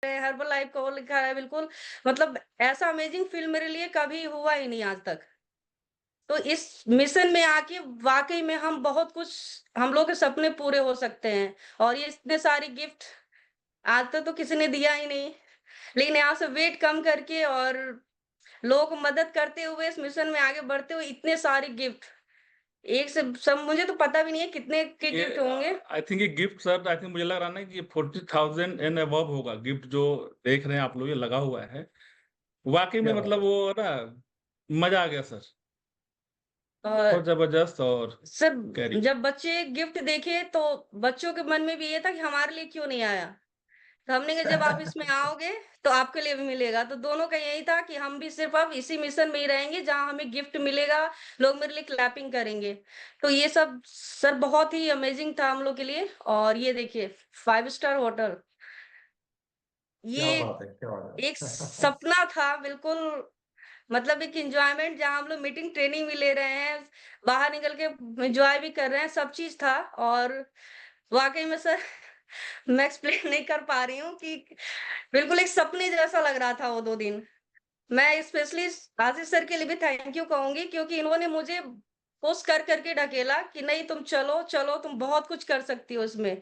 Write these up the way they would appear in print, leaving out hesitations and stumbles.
Herbal life का वो लिखा है बिल्कुल। मतलब ऐसा अमेजिंग फ़ील मेरे लिए कभी हुआ ही नहीं आज तक। तो इस मिशन में आके वाक़ई में हम बहुत कुछ हम लोग के सपने पूरे हो सकते हैं और ये इतने सारे गिफ्ट आज तक तो किसी ने दिया ही नहीं। लेकिन यहाँ से वेट कम करके और लोगों को मदद करते हुए इस मिशन में आगे बढ़ते हुए इतने सारे गिफ्ट, एक से सब मुझे तो पता भी नहीं है कितने के ये गिफ्ट होंगे। आई थिंक ये गिफ्ट सर आई थिंक मुझे लग रहा है ना कि 40,000 एंड अबव होगा गिफ्ट जो देख रहे हैं आप लोग ये लगा हुआ है। वाक़ई में क्या बात मतलब है! वो ना मज़ा आ गया सर। और बहुत ज़बरदस्त और सर कैरी। जब बच्चे गिफ्ट देखे तो बच्चों के मन में भी ये था कि हमारे लिए क्यों नहीं आया? तो हमने कहा जब आप इसमें आओगे तो आपके लिए भी मिलेगा। तो दोनों का यही था कि हम भी सिर्फ़ अब इसी मिशन में ही रहेंगे जहाँ हमें गिफ्ट मिलेगा, लोग मेरे लिए क्लैपिंग करेंगे। तो ये सब सर बहुत ही अमेज़िंग था हम लोग के लिए और ये देखिए 5 स्टार होटल, क्या ये बात है! क्या बात एक है! सपना था बिल्कुल। मतलब एक एन्जॉयमेंट जहाँ हम लोग मीटिंग ट्रेनिंग भी ले रहे हैं, बाहर निकल के एन्जॉय भी कर रहे हैं, सब चीज़ था और वाक़ई में सर मैं एक्सप्लेन नहीं कर पा रही हूँ कि बिल्कुल एक सपने जैसा लग रहा था वो 2 दिन। मैं स्पेशली आशीष सर के लिए भी थैंक यू कहूँगी क्योंकि इन्होंने मुझे पुश कर के ढकेला कि नहीं तुम चलो, चलो तुम बहुत कुछ कर सकती हो इसमें।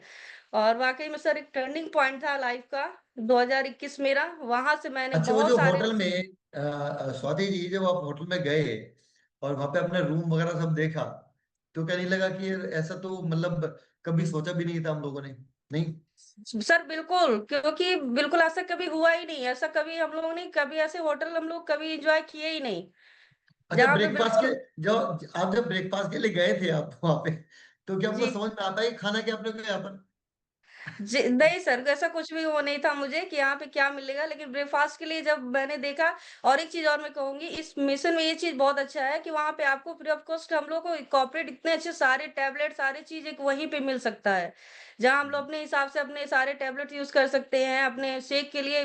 और वाक़ई में सर एक टर्निंग पॉइंट था लाइफ़ का 2021 मेरा, वहाँ से मैंने अच्छा, वो बहुत जो सारे होटल में स्वाति जी जब आप होटल में गए और वहां पे अपने रूम वगैरह सब देखा, तो क्या नहीं लगा कि ये ऐसा तो मतलब कभी सोचा भी नहीं था हम लोगों ने? नहीं? सर बिल्कुल, क्योंकि बिल्कुल ऐसा कभी हुआ ही नहीं, ऐसा कभी हम लोगों ने कभी ऐसे होटल हम लोग कभी एन्जॉय किए ही नहीं। अच्छा, जहाँ पे ब्रेकफास्ट के बिल्कुल जो आप जब ब्रेकफास्ट के लिए गए थे आप वहां पे, तो क्या आपको जी। समझ में आता है कि खाना क्या अपने को यहाँ पर? जी, नहीं सर, ऐसा कुछ भी वो नहीं था मुझे कि यहाँ पे क्या मिलेगा, लेकिन ब्रेकफ़ास्ट के लिए जब मैंने देखा और एक चीज़ और मैं कहूँगी, इस मिशन में ये चीज़ बहुत अच्छा है कि वहाँ पे आपको फ्री ऑफ कॉस्ट हम लोग को कॉर्पोरेट इतने अच्छे सारे टैबलेट, सारी चीज़ एक वहीं पे मिल सकता है। जहाँ हम लोग अपने हिसाब से अपने सारे टैबलेट यूज़ कर सकते हैं, अपने शेक के लिए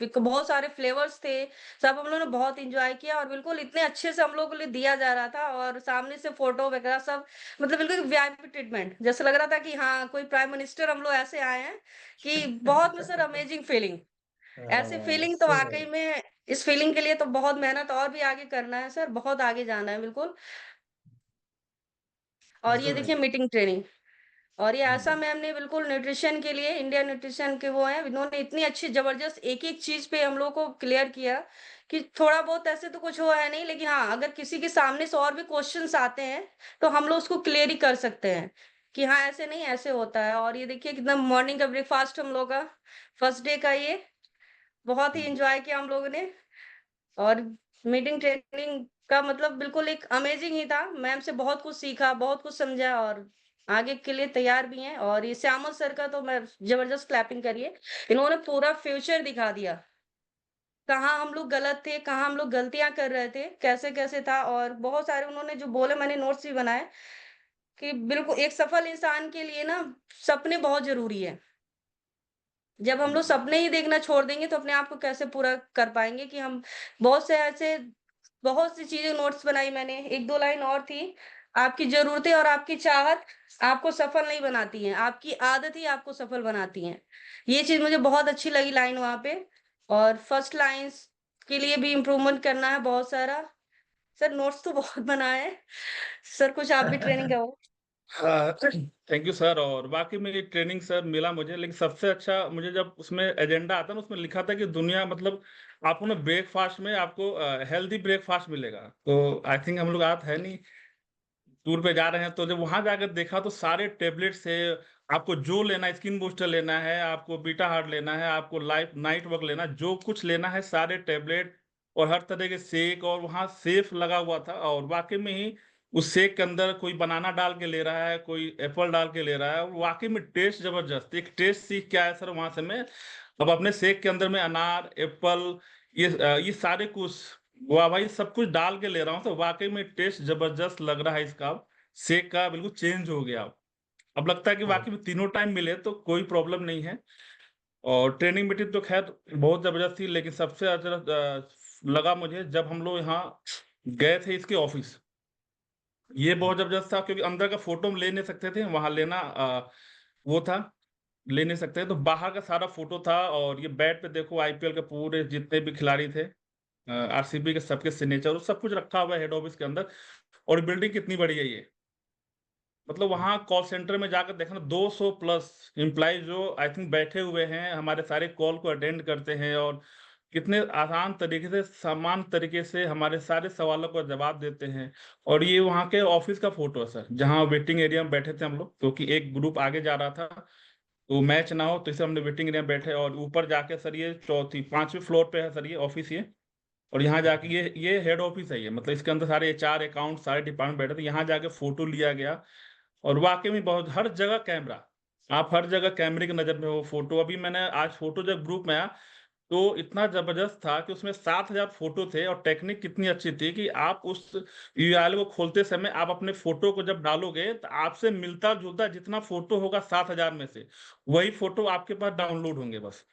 बहुत सारे फ्लेवर्स थे, सब हम लोगों ने बहुत एन्जॉय किया और बिल्कुल इतने अच्छे से हम लोगों को लिए दिया जा रहा था और सामने से फ़ोटो वगैरह सब मतलब बिल्कुल वीआईपी ट्रीटमेंट, जैसे लग रहा था कि हाँ, कोई प्राइम मिनिस्टर हम लोग ऐसे आए हैं कि बहुत में सर अमेजिंग फीलिंग। ऐसी फीलिंग तो सही वाक़ई बात। में इस फीलिंग के लिए तो बहुत मेहनत और भी आगे करना है सर, बहुत आगे जाना है बिल्कुल। और ये वास्तव में। देखिए मीटिंग ट्रेनिंग और ये आशा हम्म। मैम ने बिल्कुल न्यूट्रिशन के लिए इंडिया न्यूट्रिशन के वो हैं, इन्होंने इतनी अच्छी ज़बरदस्त एक-एक चीज़ पे हम लोग को क्लियर किया कि थोड़ा बहुत ऐसे तो कुछ हुआ है नहीं, लेकिन हाँ, अगर किसी के सामने से और भी क्वेश्चन्स आते हैं, तो हम लोग उसको क्लियर ही कर सकते हैं, कि हाँ, ऐसे नहीं ऐसे होता है और ये देखिए कितना मॉर्निंग का ब्रेकफ़ास्ट हम लोग का, फर्स्ट डे का ये, बहुत ही एन्जॉय किया हम लोगों ने और मीटिंग ट्रेनिंग का मतलब बिल्कुल एक अमेजिंग ही था। मैम से बहुत कुछ सीखा, बहुत कुछ समझा और आगे के लिए तैयार भी हैं और ये श्यामल सर का तो मैं ज़बरदस्त क्लैपिंग करिए। इन्होंने पूरा फ्यूचर दिखा दिया। कहाँ हम लोग गलत थे, कहाँ हम लोग गलतियाँ कर रहे थे, कैसे-कैसे था और बहुत सारे उन्होंने जो बोले मैंने नोट्स भी बनाए कि बिल्कुल एक सफल इंसान के लिए ना सपने बहुत ज़रूरी है। जब हम लोग सपने ही देखना छोड़ देंगे तो अपने आप को कैसे पूरा कर पाएँगे कि हम बहुत से ऐसे बहुत सी चीज़ें नोट्स बनाई मैंने, 1-2 लाइन और थी, आपकी ज़रूरतें और आपकी चाहत आपको सफल नहीं बनाती हैं, आपकी आदत ही आपको सफल बनाती हैं। ये चीज़ मुझे बहुत अच्छी लगी लाइन वहाँ पे और फर्स्ट लाइन्स के लिए भी इम्प्रूवमेंट करना है बहुत सारा। सर नोट्स तो बहुत बनाए हैं। सर कुछ आप भी ट्रेनिंग करो। हाँ, थैंक यू सर और वाक़ई में ये ट्रेनिंग सर मिला मुझे, लेकिन सबसे अच्छा मुझे जब उसमें एजेंडा आता है ना, उसमें लिखा था कि दुनिया मतलब आपको ना ब्रेकफ़ास्ट में आपको हेल्दी ब्रेकफ़ास्ट मिलेगा। तो आई थिंक हम लोग आज है नहीं, टूर पे जा रहे हैं, तो जब वहाँ जाकर देखा तो सारे टैबलेट्स है, आपको जो लेना है, स्किन बूस्टर लेना है, आपको बीटा हार्ट लेना है, आपको लाइफ नाइट वर्क लेना है, जो कुछ लेना है सारे टैबलेट और हर तरह के शेक और वहाँ सेफ लगा हुआ था और वाक़ई में ही उस शेक के अंदर कोई बनाना डाल के ले रहा है, कोई एप्पल डाल के ले रहा है और वाक़ई में टेस्ट ज़बरदस्त। एक टेस्ट सीख के आया सर वहाँ से मैं। अब अपने शेक के अंदर मैं अनार, एप्पल ये सारे कुछ वाह भाई सब कुछ डाल के ले रहा हूँ, तो वाक़ई में टेस्ट ज़बरदस्त लग रहा है इसका अब। शेक का बिल्कुल चेंज हो गया अब लगता है कि बहुत। वाक़ई में तीनों टाइम मिले तो कोई प्रॉब्लम नहीं है और ट्रेनिंग मीटिंग तो ख़ैर बहुत ज़बरदस्त थी, लेकिन सबसे ज़्यादा लगा मुझे जब हम लोग यहाँ गए थे इसके ऑफ़िस। ये बहुत ज़बरदस्त था क्योंकि अंदर का फ़ोटो हम ले नहीं सकते थे, वहाँ लेना वो था ले नहीं सकते, तो बाहर का सारा फोटो था। और ये बैट पे देखो आईपीएल के पूरे जितने भी खिलाड़ी थे, आरसीबी के सबके सिग्नेचर सब कुछ रखा हुआ है हेड ऑफिस के अंदर। और बिल्डिंग कितनी बड़ी है ये, मतलब वहाँ कॉल सेंटर में जाकर देखना 200 प्लस एम्प्लॉय जो आई थिंक बैठे हुए हैं, हमारे सारे कॉल को अटेंड करते हैं और कितने आसान तरीके से समान तरीके से हमारे सारे सवालों का जवाब देते हैं। और ये वहाँ के ऑफिस का फोटो है सर, जहाँ वेटिंग एरिया में बैठे थे हम लोग, क्योंकि एक ग्रुप आगे जा रहा था तो मैच ना हो, तो इसे हमने वेटिंग एरिया में बैठे। और ऊपर जाके सर ये चौथी 5वीं फ्लोर पे है सर ये ऑफिस ये। और यहाँ जाके ये हेड ऑफिस है ये, मतलब इसके अंदर सारे एचआर अकाउंट सारे डिपार्टमेंट बैठे थे, यहाँ जाके फोटो लिया गया। और वाकई में बहुत, हर जगह कैमरा, आप हर जगह कैमरे की नजर में हो फोटो। अभी मैंने आज फोटो जब ग्रुप में आया तो इतना जबरदस्त था कि उसमें 7,000 फोटो थे। और टेक्निक कितनी अच्छी थी कि आप उस यूआरएल को खोलते समय आप अपने फोटो को जब डालोगे तो आपसे मिलता जुलता जितना फोटो होगा 7,000 में से, वही फोटो आपके पास डाउनलोड होंगे बस।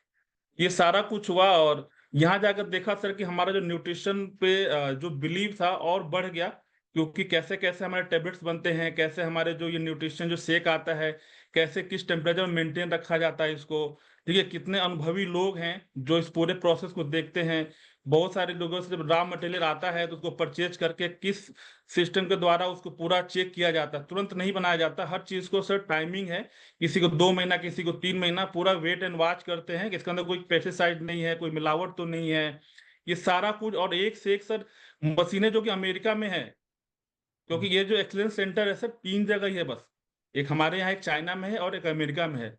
ये सारा कुछ हुआ। और यहाँ जाकर देखा सर कि हमारा जो न्यूट्रिशन पे जो बिलीव था और बढ़ गया, क्योंकि कैसे कैसे हमारे टेबलेट्स बनते हैं, कैसे हमारे जो ये न्यूट्रिशन जो शेक आता है, कैसे किस टेम्परेचर में मेंटेन रखा जाता है इसको। ठीक है, कितने अनुभवी लोग हैं जो इस पूरे प्रोसेस को देखते हैं। बहुत सारे लोगों से जब रॉ मटेरियल आता है तो उसको परचेज करके किस सिस्टम के द्वारा उसको पूरा चेक किया जाता है, तुरंत नहीं बनाया जाता। हर चीज को सर टाइमिंग है, किसी को 2 महीना, किसी को 3 महीना, पूरा वेट एंड वॉच करते हैं कि इसके अंदर कोई पेस्टिसाइड नहीं है, कोई मिलावट तो नहीं है, ये सारा कुछ। और एक से एक सर मशीनें जो कि अमेरिका में है, क्योंकि ये जो एक्सलेंस सेंटर है सर 3 जगह ही है बस, एक हमारे यहाँ, एक चाइना में है और एक अमेरिका में है।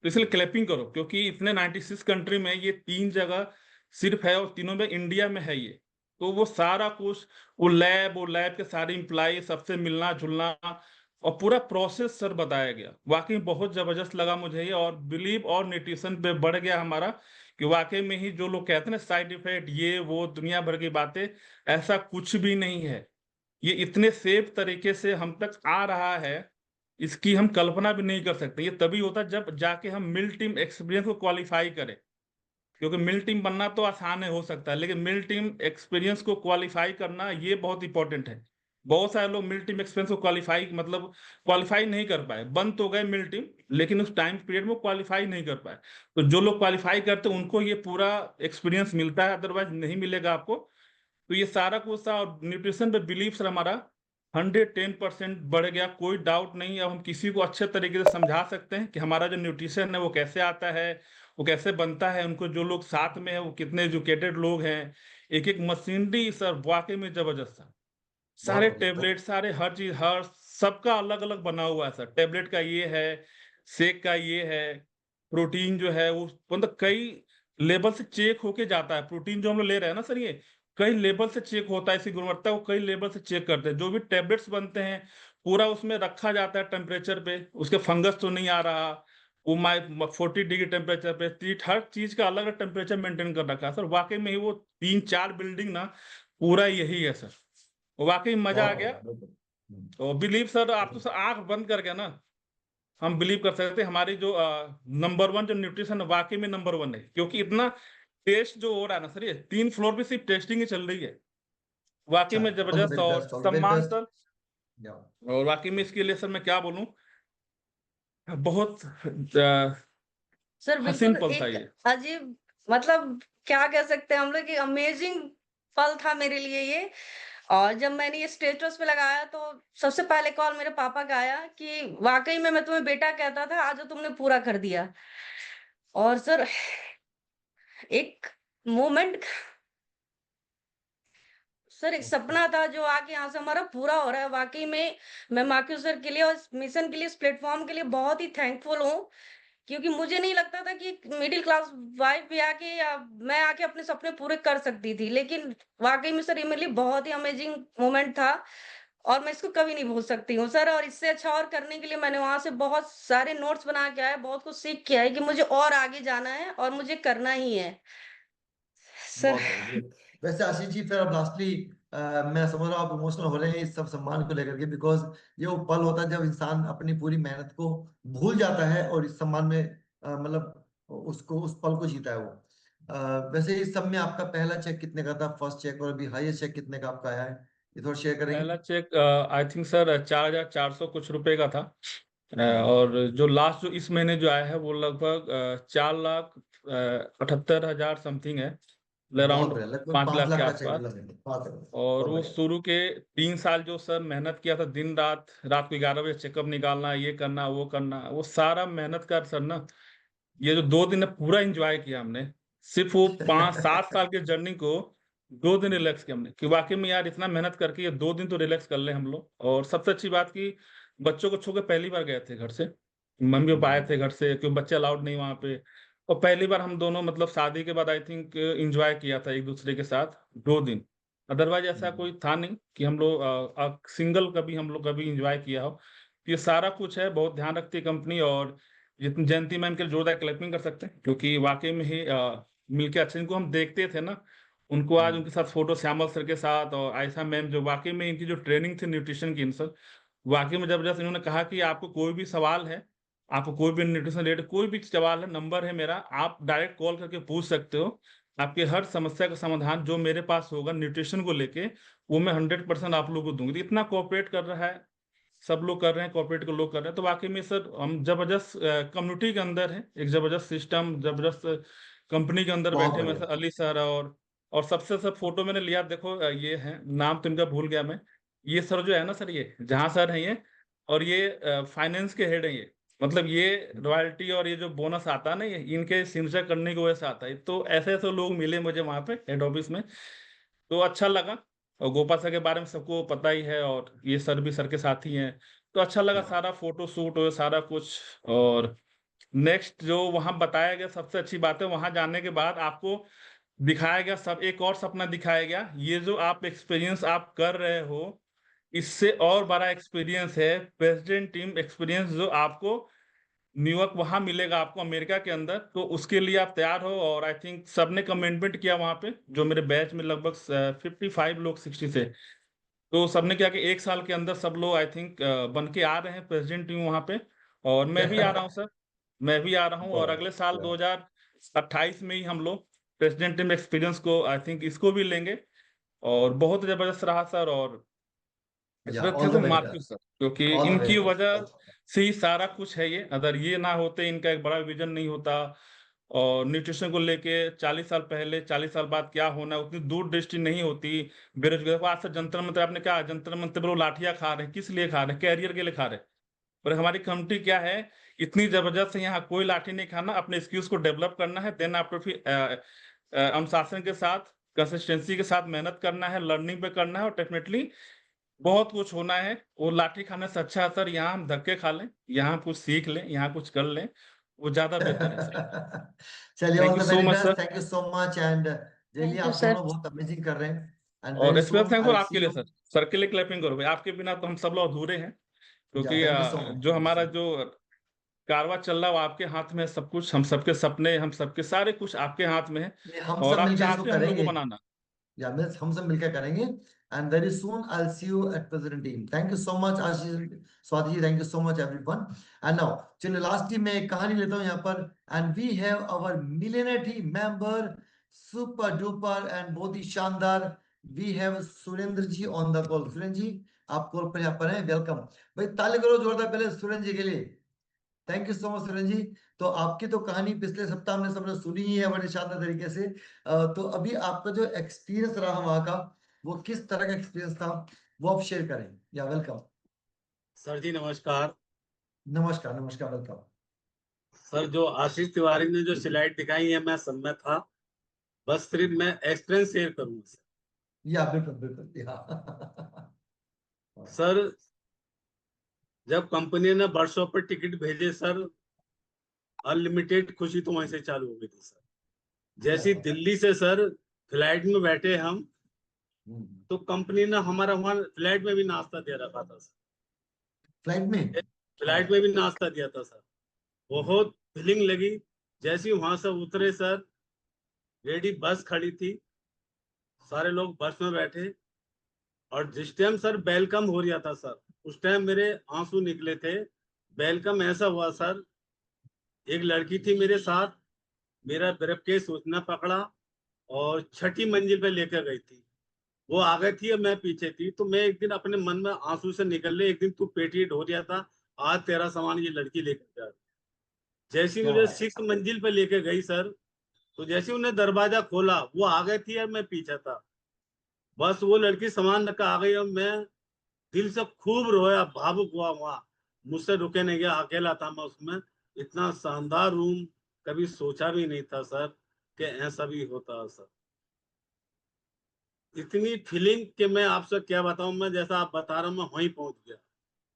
तो इसलिए क्लैपिंग करो, क्योंकि इतने 96 कंट्री में ये 3 जगह सिर्फ है, और तीनों में इंडिया में है ये। तो वो सारा कुछ, वो लैब के सारे इम्प्लाई सबसे मिलना जुलना और पूरा प्रोसेस सर बताया गया। वाकई बहुत जबरदस्त लगा मुझे ये। और बिलीव और न्यूट्रिशन पे बढ़ गया हमारा, कि वाकई में ही जो लोग कहते हैं ना साइड इफेक्ट ये वो दुनिया भर की बातें, ऐसा कुछ भी नहीं है। ये इतने सेफ तरीके से हम तक आ रहा है, इसकी हम कल्पना भी नहीं कर सकते। ये तभी होता है जब जाके हम मिल टीम एक्सपीरियंस को क्वालिफाई करें, क्योंकि मिल टीम बनना तो आसान है, हो सकता है, लेकिन मिल टीम एक्सपीरियंस को क्वालिफाई करना ये बहुत इंपॉर्टेंट है। बहुत सारे लोग मिल टीम एक्सपीरियंस को क्वालिफाई मतलब क्वालिफाई नहीं कर पाए, बन तो गए मिल टीम लेकिन उस टाइम पीरियड में क्वालिफाई नहीं कर पाए। तो जो लोग क्वालिफाई करते हैं उनको ये पूरा एक्सपीरियंस मिलता है, अदरवाइज नहीं मिलेगा आपको। तो ये सारा कुछ था। और न्यूट्रिशन पे बिलीव सर हमारा 110% बढ़ गया, कोई डाउट नहीं। अब हम किसी को अच्छे तरीके से समझा सकते हैं कि हमारा जो न्यूट्रिशन है वो कैसे आता है, वो कैसे बनता है, उनको जो लोग साथ में है वो कितने एजुकेटेड लोग हैं। एक एक मशीनरी सर वाकई में जबरदस्त था। बहुत सारे बढ़िया तो। टेबलेट, सारे हर चीज, हर सबका अलग अलग बना हुआ है सर। टेबलेट का ये है, शेक का ये है, प्रोटीन जो है वो मतलब कई लेवल से चेक होके जाता है। प्रोटीन जो हम लोग ले रहे हैं ना सर, ये कई लेवल से चेक होता है, इसकी गुणवत्ता को कई लेवल से चेक करते हैं। जो भी टेबलेट्स बनते हैं पूरा उसमें रखा जाता है टेम्परेचर पे, उसके फंगस तो नहीं आ रहा, वो 40 डिग्री टेम्परेचर पे, हर चीज का अलग अलग टेम्परेचर मेंटेन कर रखा है सर। वाकई में ही वो 3-4 बिल्डिंग ना पूरा यही है सर, वाकई मजा बहुत आ गया। बढ़िया बिल्कुल। तो बिलीव सर, आप तो सर आंख बंद करके ना हम बिलीव कर सकते हैं हमारी जो नंबर 1 जो न्यूट्रिशन वाकई में नंबर 1 है। क्योंकि इतना टेस्ट जो हो रहा है ना सर, ये 3 फ्लोर पे सिर्फ टेस्टिंग ही चल रही है, वाकई अच्छा, में जबरदस्त और ऑल द वेरी सम्मान बेस्ट। सर। और वाकई में इसके लिए सर मैं क्या बोलूं, बहुत सर हसीन बिल्कुल पल था एक ये। अजीब, मतलब क्या कह सकते हैं हम लोग, कि अमेजिंग पल था मेरे लिए ये। और जब मैंने ये स्टेटस पे लगाया तो सबसे पहले कॉल मेरे पापा का आया कि वाकई में मैं तुम्हें बेटा कहता था, आज तुमने पूरा कर दिया। और सर एक मोमेंट, सर एक सपना था जो आके यहाँ से हमारा पूरा हो रहा है। वाकई में मैं माक्यू सर के लिए और इस मिशन के लिए, इस प्लेटफॉर्म के लिए बहुत ही थैंकफुल हूँ। क्योंकि मुझे नहीं लगता था कि एक मिडिल क्लास वाइफ भी आके या मैं आके अपने सपने पूरे कर सकती थी, लेकिन वाकई में सर ये मेरे लिए बहुत ही अमेजिंग मोमेंट था। और मैं इसको कभी नहीं भूल सकती हूँ सर। और इससे अच्छा और करने के लिए मैंने वहां से बहुत सारे नोट्स बना के आया, बहुत कुछ सीख के आई कि मुझे और आगे जाना है और मुझे करना ही है सर। बहुत बढ़िया ग्रेट। वैसे आशीष जी, फिर अब लास्टली मैं समझ रहा हूँ आप इमोशनल हो रहे हैं इस सब सम्मान को लेकर के, बिकॉज ये वो पल होता है जब इंसान अपनी पूरी मेहनत को भूल जाता है और इस सम्मान में मतलब उसको उस पल को जीता है वो। वैसे इस सब में आपका पहला चेक कितने का था, फर्स्ट चेक, और अभी हाईएस्ट चेक कितने का आपका आया है, ये थोड़ा शेयर करेंगे? पहला चेक आई थिंक सर 4,400 कुछ रुपए का था। और जो लास्ट जो इस महीने जो आया है वो लगभग 4,78,000 समथिंग है, बहुत अराउंड बढ़िया, लगभग 5 5 लाख लाख के का चेक आसपास। लगेगा, 5 लाख, और बहुत वो बढ़िया। शुरू के 3 साल जो सर मेहनत किया था, दिन रात, रात को 11 बजे चेकअप निकालना, ये करना वो करना, वो सारा मेहनत कर सर ना, ये जो 2 दिन है पूरा एंजॉय किया हमने। सिर्फ वो 5-7 साल के जर्नी को 2 दिन रिलैक्स किया हमने, कि वाकई में यार इतना मेहनत करके ये 2 दिन तो रिलैक्स कर ले हम लोग। और सबसे अच्छी बात की, बच्चों को छोड़ के पहली बार गए थे घर से, मम्मी पापा आए थे घर से, क्योंकि बच्चे अलाउड नहीं वहां पे। और पहली बार हम दोनों मतलब शादी के बाद आई थिंक एंजॉय किया था एक दूसरे के साथ 2 दिन। अदरवाइज ऐसा कोई था नहीं कि हम लोग सिंगल कभी हम लोग कभी एंजॉय किया हो। ये सारा कुछ है, बहुत ध्यान रखती है कंपनी। और जितनी जयंती मैम के लिए जोरदार क्लैपिंग कर सकते हैं, क्योंकि वाकई में ही मिलके अच्छे, इनको हम देखते थे ना, उनको आज उनके साथ फोटो श्यामल सर के साथ और आयशा मैम, जो वाकई में इनकी जो ट्रेनिंग थी न्यूट्रिशन की, इन सर वाकई में जबरदस्त। इन्होंने कहा कि आपको कोई भी सवाल है, आपको कोई भी न्यूट्रिशन रिलेटेड कोई भी सवाल है, नंबर है मेरा, आप डायरेक्ट कॉल करके पूछ सकते हो। आपके हर समस्या का समाधान जो मेरे पास होगा न्यूट्रिशन को लेके, वो मैं 100% आप लोगों को दूंगी। तो इतना कोऑपरेट कर रहा है, सब लोग कर रहे हैं, कॉर्पोरेट के लोग कर रहे हैं। तो वाकई में सर हम जबरदस्त कम्युनिटी के अंदर है, एक जबरदस्त सिस्टम, जबरदस्त कंपनी के अंदर बहुत बैठे हुए बढ़िया। Sir Ali sir. और सबसे सब फोटो मैंने लिया, देखो ये है, नाम तो इनका भूल गया मैं, ये सर जो है ना सर, ये जहाँ सर है ये, और ये फाइनेंस के हेड है ये। मतलब ये रॉयल्टी और ये जो बोनस आता है ना, ये इनके सिग्नेचर करने की वजह से आता है। तो ऐसे ऐसे लोग मिले मुझे वहां पे हेड ऑफिस में, तो अच्छा लगा। और गोपाल सर के बारे में सबको पता ही है, और ये सर भी सर के साथ ही हैं। तो अच्छा लगा, सारा फोटो शूट हो सारा कुछ। और नेक्स्ट जो वहां बताया गया, सबसे अच्छी बात है वहां जाने के बाद आपको दिखाया गया सब, एक और सपना दिखाया गया, ये जो आप एक्सपीरियंस आप कर रहे हो, इससे और बड़ा एक्सपीरियंस है प्रेसिडेंट टीम एक्सपीरियंस, जो आपको न्यूयॉर्क वहां मिलेगा आपको अमेरिका के अंदर। तो उसके लिए आप तैयार हो। और आई थिंक सबने कमेंटमेंट किया वहां पे, जो मेरे बैच में लगभग 55 लोग 60 से, तो सबने क्या कि 1 साल के अंदर सब लोग आई थिंक बन के आ रहे हैं प्रेसिडेंट टीम वहां पे। और मैं भी आ रहा हूँ सर, मैं भी आ रहा हूँ। और अगले साल बहुत 2028 में ही हम लोग प्रेसिडेंट टीम एक्सपीरियंस को आई थिंक इसको भी लेंगे। और बहुत जबरदस्त रहा सर। और या, इसमें all thank the you very Marcus best, sir, क्योंकि ऑल द इनकी वेरी वजह बेस्ट। से ही सारा कुछ है ये। अगर ये ना होते, इनका एक बड़ा विजन नहीं होता, और न्यूट्रिशन को लेके 40 साल पहले 40 साल बाद क्या होना है, उतनी दूर दृष्टि नहीं होती। बेरोजगार को आज से जंतर मंतर, आपने क्या जंतर मंतर पर वो लाठियां खा रहे हैं, किस लिए खा रहे हैं? कैरियर के लिए खा रहे हैं। और हमारी कम्युनिटी क्या है, इतनी जबरदस्त है, यहाँ कोई लाठी नहीं खाना, अपने स्किल्स को डेवलप करना है, देन आफ्टर फिर अनुशासन के साथ, कंसिस्टेंसी के साथ मेहनत करना है, लर्निंग पे करना है, और डेफिनेटली बहुत कुछ होना है। वो लाठी खाने से अच्छा है सर, यहाँ हम धक्के खा लें, यहाँ कुछ सीख लें, यहाँ कुछ कर लें, वो ज्यादा बेहतर है सर। चलिए, thank all you the so very much best, sir. Thank you so much. And really thank you आप सर। दोनों बहुत अमेजिंग कर रहे हैं। एंड और very special soon thank I you will आपके सी लिए यू। सर, सर के लिए क्लैपिंग करो भाई, आपके बिना तो हम सब लोग अधूरे हैं। या, क्योंकि थैंक यू सो मच, जो थैंक यू हमारा सो मच। जो कारवा चल रहा है वो आपके हाथ में है, सब कुछ, हम सबके सपने, हम सबके सारे कुछ आपके हाथ में है। हम और सब आप मिलकर इसको चाहते हो हम लोग को करेंगे। बनाना। या, मिस हम सब मिलकर करेंगे। And very soon I will see you at president team. Thank you so much Ashish, Swati ji, thank you so much everyone. And now चलिए, लास्ट में एक कहानी लेता हूं यहाँ पर। And we have our millionaire team member, super duper and बहुत ही शानदार। We have Surendra ji on the call. Surendra ji, आप कॉल पर यहाँ पर हैं, वेलकम। भाई ताली करो जोरदार पहले सुरेंद्र जी के लिए। Thank you so much Surendra ji. तो आपकी तो कहानी पिछले सप्ताह हमने सबने सुनी ही है बड़े शानदार तरीके से। तो अभी आपका जो एक्सपीरियंस रहा वहां का, वो किस तरह का एक्सपीरियंस था, वो आप शेयर करें। या, वेलकम। सर जी नमस्कार। नमस्कार, नमस्कार, वेलकम। सर, जो आशीष तिवारी ने जो स्लाइड दिखाई है मैं सब में था, बस सिर्फ मैं एक्सपीरियंस शेयर करूंगा सर। या, बिल्कुल बिल्कुल, या। सर, जब कंपनी ने वर्कशॉप पर टिकट भेजे सर, अनलिमिटेड खुशी तो वहीं से चालू हो गई थी सर। क्या जैसे बात है। दिल्ली से सर फ्लाइट में बैठे हम, हम्म। तो कंपनी ने हमारा वहां फ्लाइट में भी नाश्ता दे रखा था सर। फ्लाइट में क्या फ्लाइट बात में है। भी नाश्ता दिया था सर। बहुत फीलिंग लगी। जैसे ही वहां से उतरे सर, रेडी बस खड़ी थी, सारे लोग बस में बैठे, और जिस टाइम सर वेलकम हो रहा था सर, उस टाइम मेरे आंसू निकले थे। वेलकम ऐसा हुआ सर, एक लड़की थी मेरे साथ, मेरा ब्रीफकेस उसने पकड़ा और 6ठी मंजिल पे लेकर गई थी। वो आगे थी और मैं पीछे थी। तो मैं एक दिन अपने मन में आंसू से निकल ले, एक दिन तू पेटिएट हो रहा था, आज तेरा सामान ये लड़की लेकर जा रही है। जैसी क्या मुझे बात है। 6th मंजिल पे लेके गई सर, तो जैसे उन्हें दरवाजा खोला, वो आ गई थी और मैं पीछे था, बस वो लड़की सामान लेकर आ गई और मैं दिल से खूब रोया, भावुक हुआ वहां, मुझसे रुके नहीं गया, अकेला था मैं उसमें। इतना शानदार रूम कभी सोचा भी नहीं था सर कि ऐसा भी होता है सर। इतनी फीलिंग कि मैं आपसे क्या बताऊं, मैं जैसा आप बता रहा हूं मैं वहीं पहुंच गया।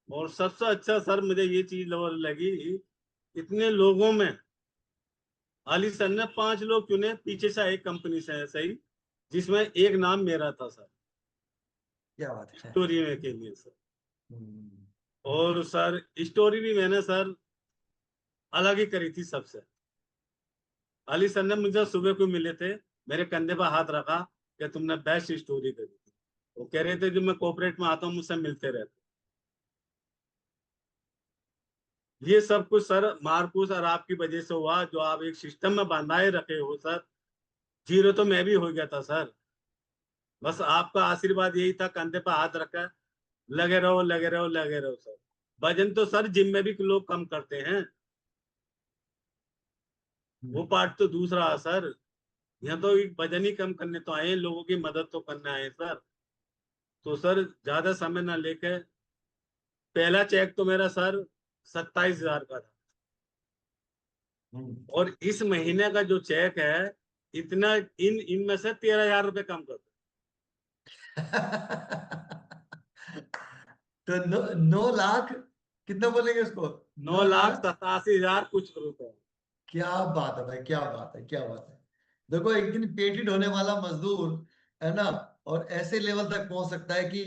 और सबसे अच्छा सर मुझे ये चीज लगी, इतने लोगों में अली सर ने 5 लोग चुने, पीछे से एक कंपनी से है सही, जिसमें एक नाम मेरा था सर, क्या बात है। स्टोरी में के लिए सर। हम्म, और सर स्टोरी भी मैंने सर अलग ही करी थी सबसे। अली सर ने मुझे सुबह को मिले थे, मेरे कंधे पर हाथ रखा कि तुमने बेस्ट स्टोरी करी थी। वो कह रहे थे जब मैं कोऑपरेट में आता हूँ मुझसे मिलते रहते। ये सब कुछ सर मार्कुस और आपकी वजह से हुआ, जो आप एक सिस्टम में बंधाए रखे हो सर। जीरो तो मैं भी हो गया था सर, बस आपका आशीर्वाद यही था, कंधे पर हाथ रखा, लगे रहो लगे रहो लगे रहो सर। वजन तो सर जिम में भी लोग कम करते हैं, वो पार्ट तो दूसरा है सर। यहाँ तो एक वजन ही कम करने तो आए हैं, लोगों की मदद तो करने आए हैं सर। तो सर ज्यादा समय ना लेके, पहला चेक तो मेरा सर 27,000 का था, हम्म। और इस महीने का जो चेक है इतना, इनमें से 13,000 रुपये कम कर दो। तो 9 लाख कितना बोलेंगे उसको? 9 लाख 9,87,000 कुछ रुपए। क्या बात है भाई, क्या बात है, क्या बात है। देखो एक दिन पेटेंट होने वाला मजदूर है ना, और ऐसे लेवल तक पहुंच सकता है कि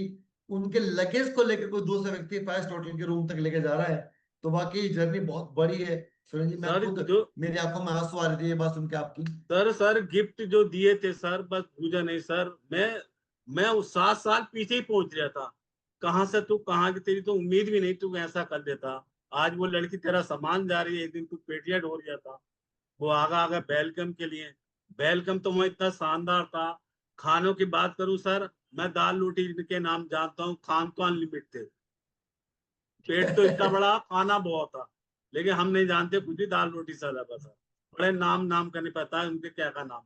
उनके लगेज को लेकर कोई दूसरा व्यक्ति 5 स्टार होटल के रूम तक लेके जा रहा है, तो वाकई जर्नी बहुत बड़ी है। सुरेंद्र जी, मैं सर खुद, जो मेरी आंखों में आंसू आ रहे थे ये बात सुन के आपकी। सर गिफ्ट जो दिए थे सर, बस पूजा नहीं सर, मैं उस 7 साल पीछे ही पहुंच गया था। कहाँ से तू कहाँ की, तेरी तो उम्मीद भी नहीं तू ऐसा कर देता। आज वो लड़की तेरा सामान जा रही है, एक दिन तू पेटियां ढो रहा था, वो आगा आगा वेलकम के लिए। वेलकम तो वहाँ इतना शानदार था। खानों की बात करूं सर, मैं दाल रोटी के नाम जानता हूँ, खान तो अनलिमिटेड। पेट तो इतना बड़ा, खाना बहुत था, लेकिन हम नहीं जानते कुछ भी, दाल रोटी से अलग था। बड़े नाम नाम का नहीं पता है उनके क्या का नाम।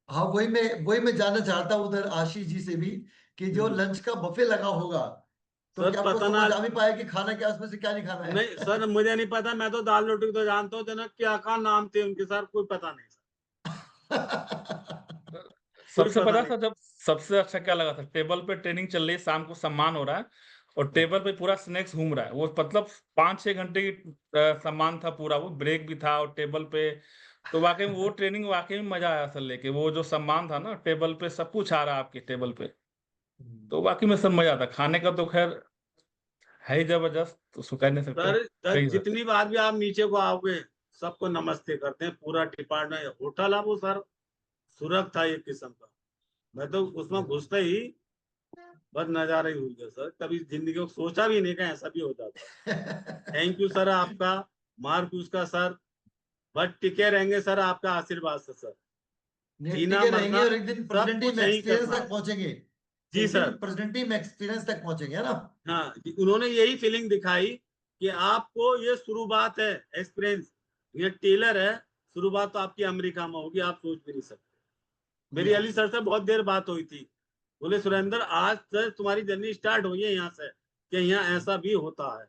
हाँ, वही मैं जानना चाहता हूँ उधर आशीष जी से भी, कि जो हम्म। लंच का बफे लगा होगा, तो सर क्या आपको पता ना, समझ आ भी पाया कि खाना क्या उसमें से क्या नहीं खाना है? नहीं सर मुझे नहीं पता, मैं तो दाल रोटी तो जानता हूँ, जना क्या का नाम थे उनके सर कोई पता नहीं सर, कोई सबसे पता पता नहीं। था जब सबसे अच्छा क्या लगा था, टेबल पे ट्रेनिंग चल रही है, शाम को सम्मान हो रहा है और टेबल पे पूरा स्नैक्स घूम रहा है, वो मतलब 5-6 घंटे की सम्मान था पूरा, वो ब्रेक भी था और टेबल पे। तो वाकई में वो ट्रेनिंग वाकई में मजा आया सर लेके, वो जो सम्मान था ना टेबल पे, सब कुछ आ रहा है आपके टेबल पे, तो वाकई में सर मजा आता। खाने का तो खैर है ही जबरदस्त, तो उसको कह नहीं सकते। सर सही सर। जितनी बार भी आप नीचे को आओगे, सबको नमस्ते करते हैं, पूरा डिपार्टमेंट, होटल है वो सर, सुरख था एक किस्म का। मैं तो उसमें घुसते ही बस नजारा ही हो गया सर, कभी जिंदगी को सोचा भी नहीं कि ऐसा भी हो जाता। थैंक यू सर आपका, मार्क का सर, बस टिके रहेंगे सर आपका आशीर्वाद से सर। नहीं, जीना टिके रहेंगे मरना और एक दिन सब प्रेसिडेंट टीम कुछ यही एक्सपीरियंस करना तक है। पहुंचेंगे। जी एक दिन सर। प्रेसिडेंट टीम एक्सपीरियंस तक पहुंचेंगे, है ना? हाँ उन्होंने यही फीलिंग दिखाई कि आपको ये शुरुआत है, एक्सपीरियंस, ये टेलर है, शुरुआत तो आपकी अमेरिका में होगी, आप सोच भी नहीं सकते। मेरी या अली सर से बहुत देर बात हुई थी, बोले सुरेंद्र आज से तुम्हारी जर्नी स्टार्ट हुई है यहाँ से, कि यहाँ ऐसा भी होता है।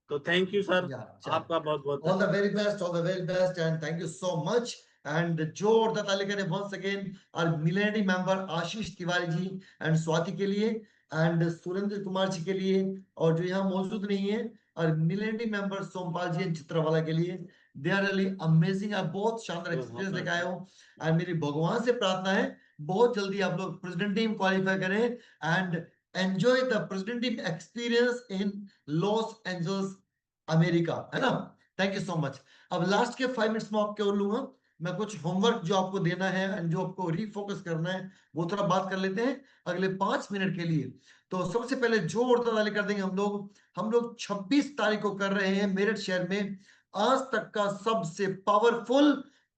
तो थैंक यू सर, या आपका बहुत बहुत ऑल द धन्यवाद। Very best, all the very best, and thank you so much. And जोरदार ताली करें वंस अगेन और मिलेनिटी मेंबर आशीष तिवारी जी एंड स्वाति के लिए, एंड सुरेंद्र कुमार जी के लिए, और जो यहाँ मौजूद नहीं है, और मिलेनिटी मेंबर सोमपाल जी एंड चित्रवाला के लिए। दे आर रियली अमेजिंग, आप बहुत शानदार तो एक्सपीरियंस हाँ लेके आए सर, हो। एंड मेरी भगवान से प्रार्थना है बहुत जल्दी आप लोग प्रेसिडेंट टीम क्वालिफाई करें and enjoy the president team experience in Los Angeles, America, है ना? Thank you so much. अब लास्ट के 5 मिनट्स में आपके और लूंगा, मैं कुछ होमवर्क जो आपको देना है एंड जो आपको रीफोकस करना है वो थोड़ा बात कर लेते हैं अगले 5 मिनट के लिए। तो सबसे पहले जोरदार ताली कर देंगे हम लोग 26 तारीख को कर रहे हैं मेरठ शहर में आज तक का सबसे powerful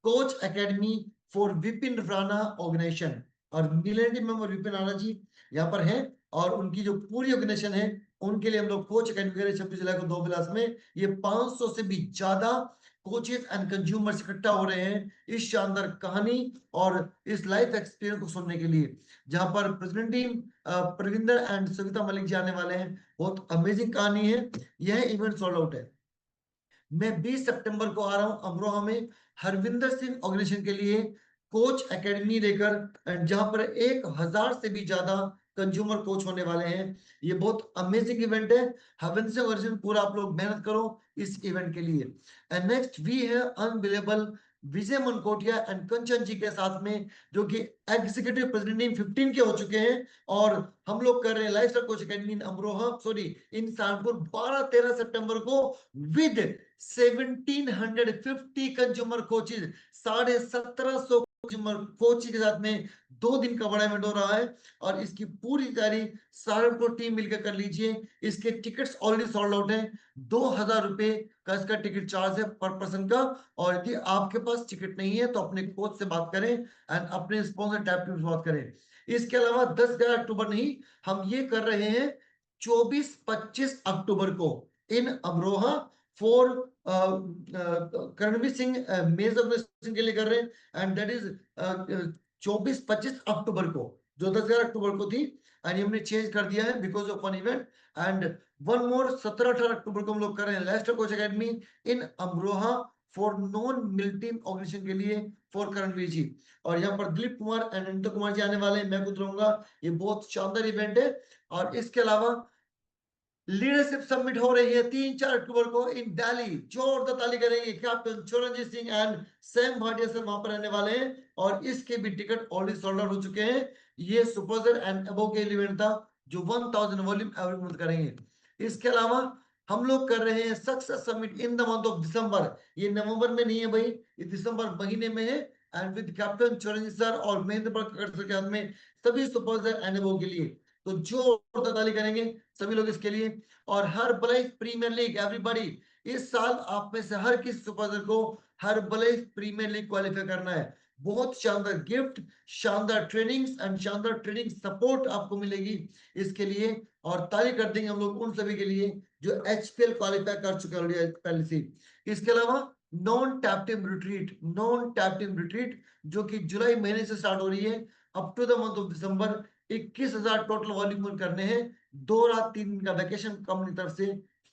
coach academy for Vipin Rana organisation, और मिलेनियम मेंबर विपिन राणा जी यहाँ पर हैं, और उनकी जो पूरी ऑर्गेनाइजेशन है उनके लिए हम लोग कोच अकेडमी करें 26 जुलाई को 2 क्लास में। ये 500 से भी ज्यादा कोचेस एंड कंज्यूमर्स इकट्ठा हो रहे हैं इस शानदार कहानी और इस लाइफ एक्सपीरियंस को सुनने के लिए, जहां पर president team Pravinder and Savita Malik ji आने वाले हैं। बहुत अमेजिंग कहानी है। यह इवेंट सोल्ड आउट है। मैं 20 सितंबर को आ रहा हूं अमरोहा में हरविंदर सिंह ऑर्गेनाइजेशन के लिए कोच एकेडमी लेकर, जहां पर 1000 से भी ज्यादा कंज्यूमर कोच होने वाले हैं। ये बहुत अमेजिंग इवेंट है। हरविंदर सिंह ऑर्गेनाइजेशन पूरा आप लोग मेहनत करो इस इवेंट के लिए। एंड नेक्स्ट वी है अनबिलेबल विजय मनकोटिया एंड कंचन जी के साथ में, जो कि एग्जीक्यूटिव प्रेसिडेंट टीम 15 के हो चुके हैं। और हम लोग कर रहे हैं lifestyle coach academy in Amroha, sorry इन कानपुर 12-13 सितंबर को with 1750 consumer coaches, 1750 consumer coaches के साथ में 2 दिन का बड़ा इवेंट हो रहा है। और इसकी पूरी तैयारी सहारनपुर टीम मिलकर कर लीजिए। इसके टिकट्स ऑलरेडी सोल्ड आउट हैं। 2000 रुपए का इसका टिकट चार्ज है पर पर्सन का। और यदि आपके पास टिकट नहीं है तो अपने कोच से बात करें एंड अपने स्पॉन्सर टैब टीम से बात करें। इसके अलावा 10-11 अक्टूबर नहीं, हम ये कर रहे हैं 24-25 अक्टूबर को इन अमरोहा फॉर करणवीर सिंह मेज ऑर्गेनाइजेशन के लिए कर रहे हैं। एंड दैट इज 24-25 अक्टूबर को, जो 10-11 अक्टूबर को थी, एंड हमने चेंज कर दिया है because of one event. And one more 17-18 अक्टूबर को हम लोग कर रहे हैं lifestyle coach academy in Amroha for non militant organisation के लिए फॉर करणवीर जी। और यहाँ पर दिलीप कुमार एंड अनिता कुमार जी आने वाले हैं, मैं खुद रहूंगा। ये बहुत शानदार इवेंट है। और इसके अलावा लीडरशिप समिट हो रही है 3-4 अक्टूबर को इन दिल्ली। जोरदार ताली करेंगे। Captain Chiranjit Singh and Sam Bhatia sir वहां पर रहने वाले हैं और इसके भी टिकट ऑलरेडी सोल्ड आउट हो चुके हैं। ये सुपरस्टार एंड अबोव के इवेंट था जो 1000 वॉल्यूम एवरी मंथ करेंगे। इसके अलावा हम लोग कर रहे हैं success summit in the month of दिसंबर। ये नवंबर में नहीं है भाई, ये दिसंबर महीने में है। And with captain Chiranjit sir और महेंद्र प्रकाश सर के हाथ में सभी सुपरस्टार एंड अबोव के लिए। तो जोरदार ताली करेंगे सभी लोग इसके लिए। और हर्बलाइफ प्रीमियर लीग एवरीबॉडी, इस साल आप में से हर किसी सुपरस्टार को हर्बलाइफ प्रीमियर लीग क्वालिफाई करना है। बहुत शानदार गिफ्ट, शानदार ट्रेनिंग्स एंड शानदार ट्रेनिंग सपोर्ट आपको मिलेगी इसके लिए। और ताली कर देंगे हम लोग उन सभी के लिए जो एचपीएल क्वालिफाई कर चुके हैं पहले से। इसके अलावा नॉन टैप टीम रिट्रीट जो कि जुलाई महीने से स्टार्ट हो रही है up to the month of December. 21,000 total volume करने हैं। 2 रात 3 दिन का वैकेशन कंपनी तरफ से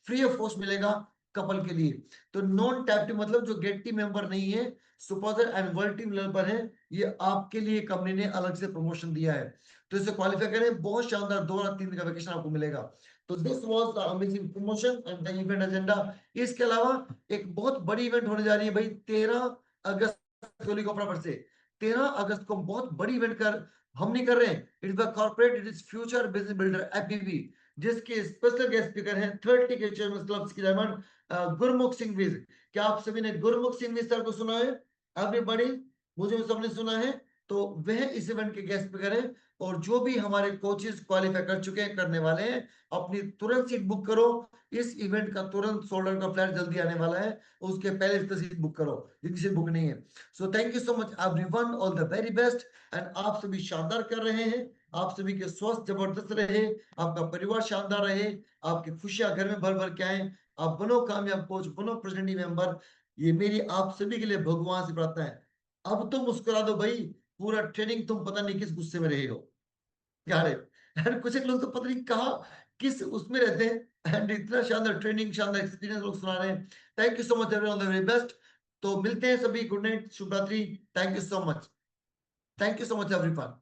फ्री ऑफ कॉस्ट मिलेगा कपल के लिए। तो नॉन टैप टीम मतलब जो गेट टीम मेंबर नहीं है, superstar and world team level पर है, ये आपके लिए कंपनी ने अलग से प्रमोशन दिया है। तो इसे क्वालिफाई करें, बहुत शानदार 2 रात 3 दिन का वैकेशन आपको मिलेगा। तो this was the amazing promotion and the event agenda. इसके अलावा एक बहुत बड़ी इवेंट होने जा रही है भाई 13 अगस्त पर से। 13 अगस्त को बहुत बड़ी इवेंट हम नहीं कर रहे हैं। It is the corporate, it is future business builder APB, जिसके स्पेशल गेस्ट स्पीकर हैं 30 के चेयरमैन क्लब्स की डायमंड गुरमुख सिंह विज। क्या आप सभी ने गुरमुख सिंह विज सर को सुना है? एवरीबॉडी, मुझे सबने सुना है। तो वह इस इवेंट के गेस्ट स्पीकर हैं। और जो भी हमारे कोचेस क्वालिफाई कर चुके हैं, करने वाले हैं, अपनी तुरंत सीट बुक करो। इस इवेंट का तुरंत सोल्डर का फ्लैट जल्दी आने वाला है, उसके पहले इसका सीट बुक करो जिनकी सीट बुक नहीं है। So thank you so much everyone, all the very best. And आप सभी शानदार कर रहे हैं। आप सभी के स्वास्थ्य जबरदस्त रहे, आपका परिवार शानदार रहे, आपकी खुशियां घर में भर भर के आए। आप बनो कामयाब कोच, बनो प्रेसिडेंट मेंबर। ये मेरी आप सभी के लिए भगवान से प्रार्थना है। अब तो मुस्कुरा दो भाई, पूरा ट्रेनिंग तुम पता नहीं किस गुस्से में रहे हो यार। एंड कुछ एक लोग तो पता नहीं कहा किस उसमें रहते हैं। एंड इतना शानदार ट्रेनिंग, शानदार एक्सपीरियंस लोग सुना रहे हैं। Thank you so much everyone, all the very best. तो मिलते हैं सभी, गुड नाइट, शुभ रात्रि। Thank you so much, thank you so much everyone.